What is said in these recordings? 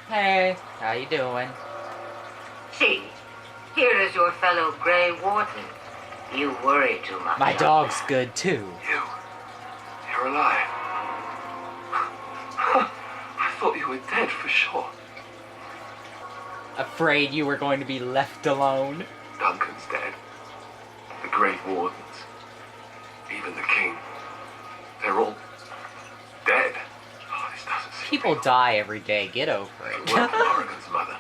Hey, how you doing? See, here is your fellow Grey Warden. You worry too much. My dog's good too. You're alive. I thought you were dead for sure. Afraid you were going to be left alone? Duncan's dead. The Grey Wardens. Even the King. They're all dead. Oh, this doesn't seem People real. die every day, get over If it. it weren't for Oregon's mother,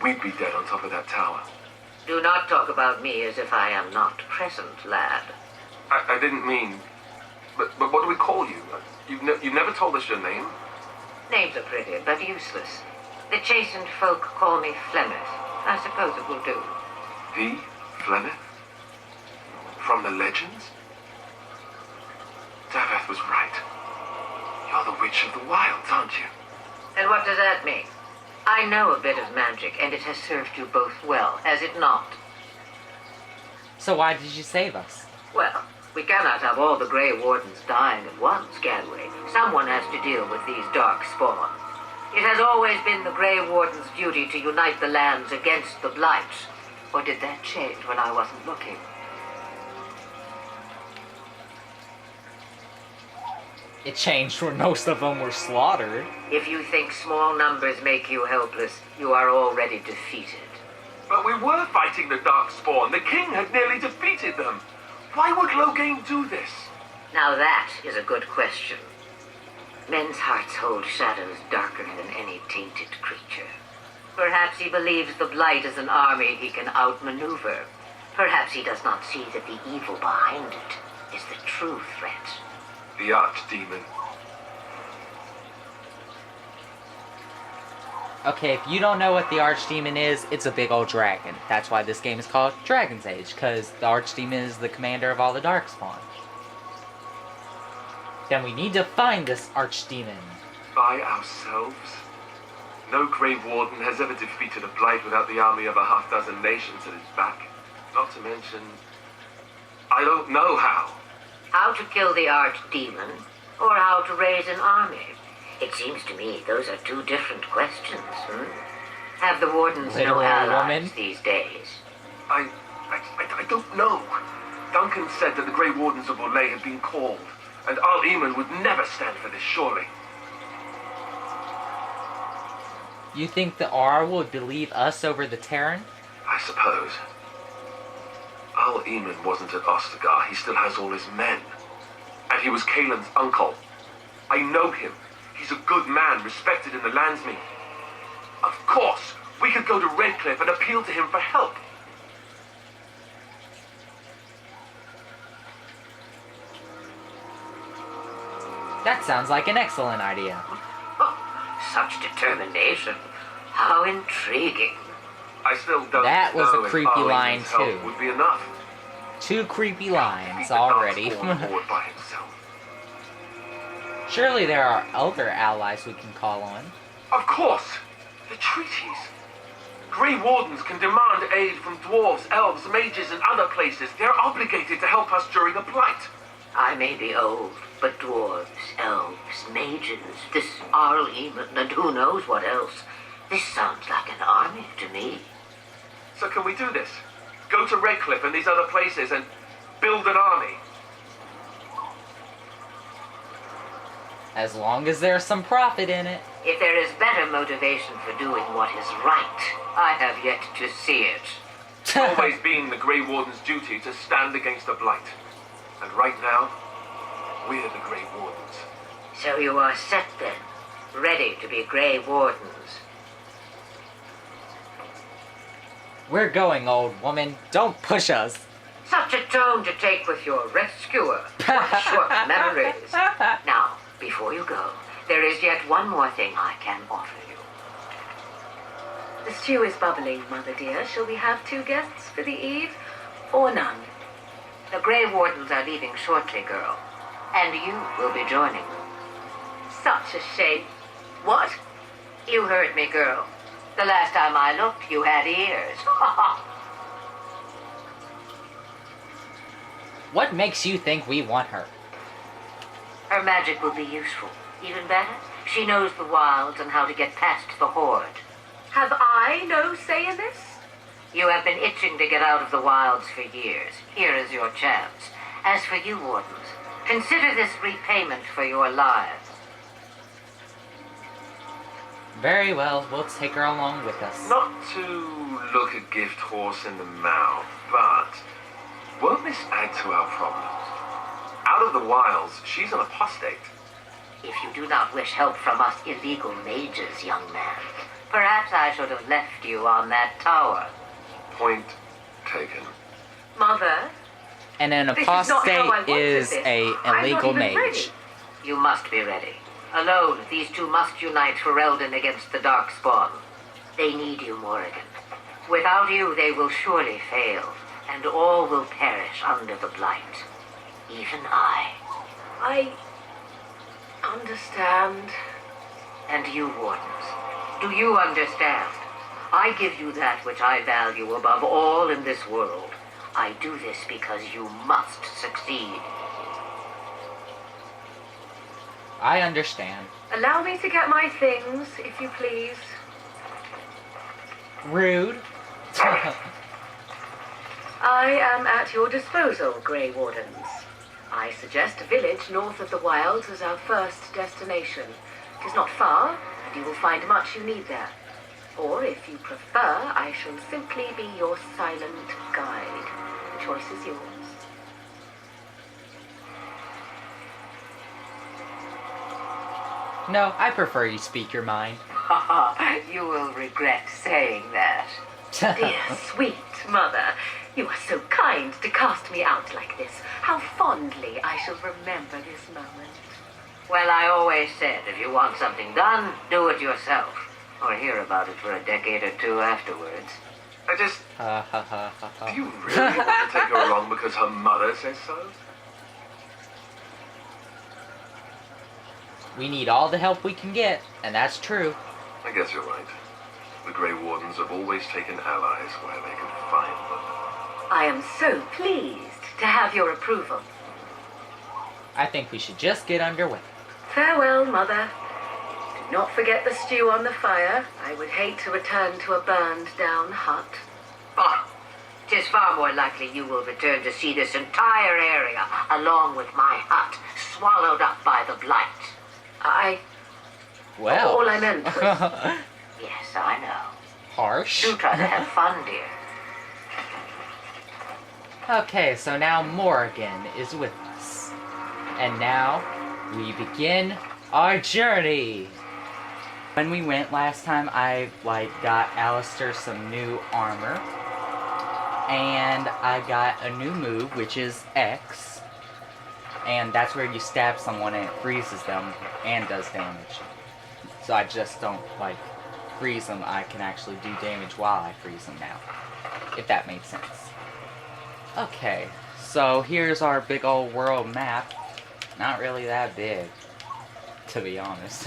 we'd be dead on top of that tower. Do not talk about me as if I am not present, lad. I didn't mean... But what do we call you? You've never told us your name? Names are pretty, but useless. The chastened folk call me Flemeth. I suppose it will do. The Flemeth? From the legends? Daveth was right. You're the Witch of the Wilds, aren't you? And what does that mean? I know a bit of magic, and it has served you both well, has it not? So why did you save us? Well, we cannot have all the Grey Wardens dying at once, can we? Someone has to deal with these dark spawn. It has always been the Grey Warden's duty to unite the lands against the Blight. Or did that change when I wasn't looking? It changed when most of them were slaughtered. If you think small numbers make you helpless, you are already defeated. But we were fighting the Darkspawn. The King had nearly defeated them. Why would Loghain do this? Now that is a good question. Men's hearts hold shadows darker than any tainted creature. Perhaps he believes the Blight is an army he can outmaneuver. Perhaps he does not see that the evil behind it is the true threat. The Archdemon. Okay, if you don't know what the Archdemon is, it's a big old dragon. That's why this game is called Dragon's Age, because the Archdemon is the commander of all the Darkspawn. Then we need to find this Archdemon. By ourselves? No Grey Warden has ever defeated a Blight without the army of a half-dozen nations at his back. Not to mention... I don't know how. How to kill the Archdemon, or how to raise an army? It seems to me those are two different questions, Have the Wardens no Literary allies woman. these days? I don't know. Duncan said that the Grey Wardens of Loghain had been called, and Al-Eamon would never stand for this, surely. You think the R would believe us over the Terran? I suppose. Al-Eamon wasn't at Ostagar. He still has all his men. And he was Kaelin's uncle. I know him. He's a good man, respected in the Landsmeet. Of course, we could go to Redcliffe and appeal to him for help. That sounds like an excellent idea. Such determination. How intriguing. I still don't That was know a if creepy Al-Eamon's line, help too. would be enough. 2 creepy Defeat lines the already. Darkspawn horde by himself. Surely there are other allies we can call on. Of course! The treaties! Grey Wardens can demand aid from dwarves, elves, mages, and other places. They're obligated to help us during a blight. I may be old, but dwarves, elves, mages, this Al-Eamon, and who knows what else. This sounds like an army to me. So can we do this? Go to Redcliffe and these other places and build an army? As long as there's some profit in it. If there is better motivation for doing what is right, I have yet to see it. It's always been the Grey Warden's duty to stand against the blight. And right now, we're the Grey Wardens. So you are set then, ready to be Grey Wardens. We're going, old woman. Don't push us. Such a tone to take with your rescuer. What short memories. Now, before you go, there is yet one more thing I can offer you. The stew is bubbling, Mother dear. Shall we have 2 guests for the eve, or none? The Grey Wardens are leaving shortly, girl. And you will be joining them. Such a shame. What? You heard me, girl. The last time I looked, you had ears. What makes you think we want her? Her magic will be useful. Even better, she knows the wilds and how to get past the horde. Have I no say in this? You have been itching to get out of the wilds for years. Here is your chance. As for you, Wardens, consider this repayment for your lives. Very well, we'll take her along with us. Not to look a gift horse in the mouth, but won't this add to our problems? Out of the wilds, she's an apostate. If you do not wish help from us illegal mages, young man, perhaps I should have left you on that tower. Point taken. Mother, And an this is not how I apostate wanted is this. a I'm not illegal even mage. ready. You must be ready. Alone, these two must unite for Eldon against the Darkspawn. They need you, Morrigan. Without you, they will surely fail, and all will perish under the blight. Even I. I understand. And you, Wardens, do you understand? I give you that which I value above all in this world. I do this because you must succeed. I understand. Allow me to get my things, if you please. Rude. I am at your disposal, Grey Wardens. I suggest a village north of the wilds as our first destination. It is not far, and you will find much you need there. Or, if you prefer, I shall simply be your silent guide. The choice is yours. No, I prefer you speak your mind. You will regret saying that. Dear, sweet mother, you are so kind to cast me out like this. How fondly I shall remember this moment. Well, I always said, if you want something done, do it yourself. Or hear about it for a decade or two afterwards. I just... Ha ha ha ha Do ha. you really want to take her along because her mother says so? We need all the help we can get, and that's true. I guess you're right. The Grey Wardens have always taken allies where they could find them. I am so pleased to have your approval. I think we should just get underway. Farewell, mother. Do not forget the stew on the fire. I would hate to return to a burned-down hut. Oh, 'tis far more likely you will return to see this entire area, along with my hut, swallowed up by the blight. Well. All I meant was... Yes, I know. Harsh. Do try to have fun, dear. Okay, so now Morrigan is with us. And now, we begin our journey! When we went last time, I, got Alistair some new armor. And I got a new move, which is X. And that's where you stab someone and it freezes them and does damage. So I just don't, freeze them. I can actually do damage while I freeze them now. If that makes sense. Okay, so here's our big old world map. Not really that big, to be honest.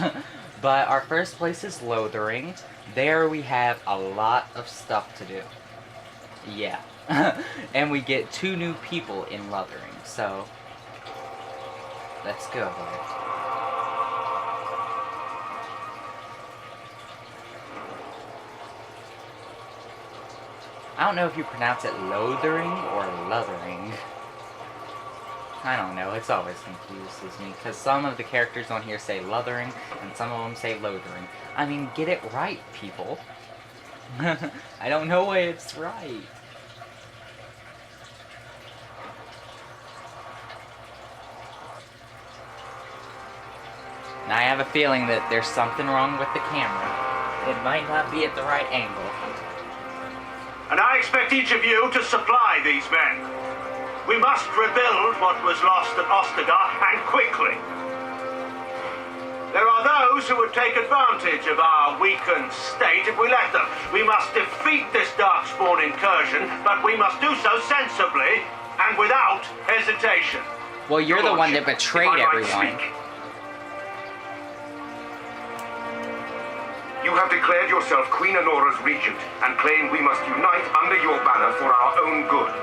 But our first place is Loghain. There we have a lot of stuff to do. Yeah. And we get 2 new people in Loghain, so let's go there. I don't know if you pronounce it Lothering or Lothering. I don't know, it's always confuses me, because some of the characters on here say Lothering, and some of them say Lothering. I mean, get it right, people. I don't know why it's right. And I have a feeling that there's something wrong with the camera. It might not be at the right angle. And I expect each of you to supply these men. We must rebuild what was lost at Ostagar, and quickly. There are those who would take advantage of our weakened state if we let them. We must defeat this Darkspawn incursion, but we must do so sensibly and without hesitation. Well, you're the one that Lordship, betrayed if I might everyone. speak. You have declared yourself Queen Honora's regent and claim we must unite under your banner for our own good.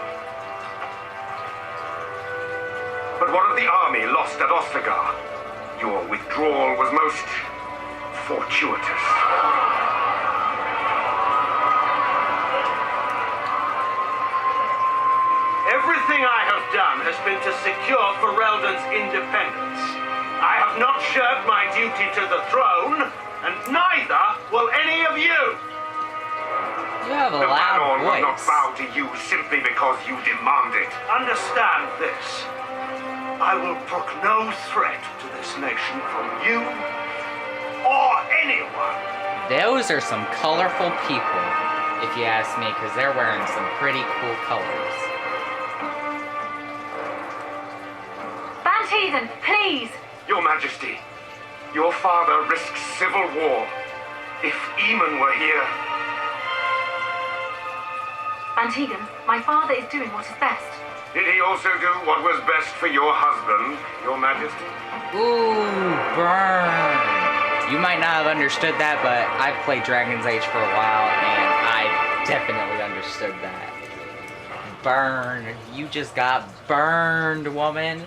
But what of the army lost at Ostagar? Your withdrawal was most fortuitous. has been to secure Ferelden's independence. I have not shirked my duty to the throne, and neither will any of you. You have a The loud Baron will not voice. bow to you simply because you demand it. Understand this. I will brook no threat to this nation from you or anyone. Those are some colorful people, if you ask me, because they're wearing some pretty cool colors. Bantheathen, please! Your Majesty, your father risks civil war. If Eamon were here... Bantheathen, my father is doing what is best. Did he also do what was best for your husband, your Majesty? Ooh, burn! You might not have understood that, but I've played Dragon's Age for a while, and I definitely understood that. Burn. You just got burned, woman.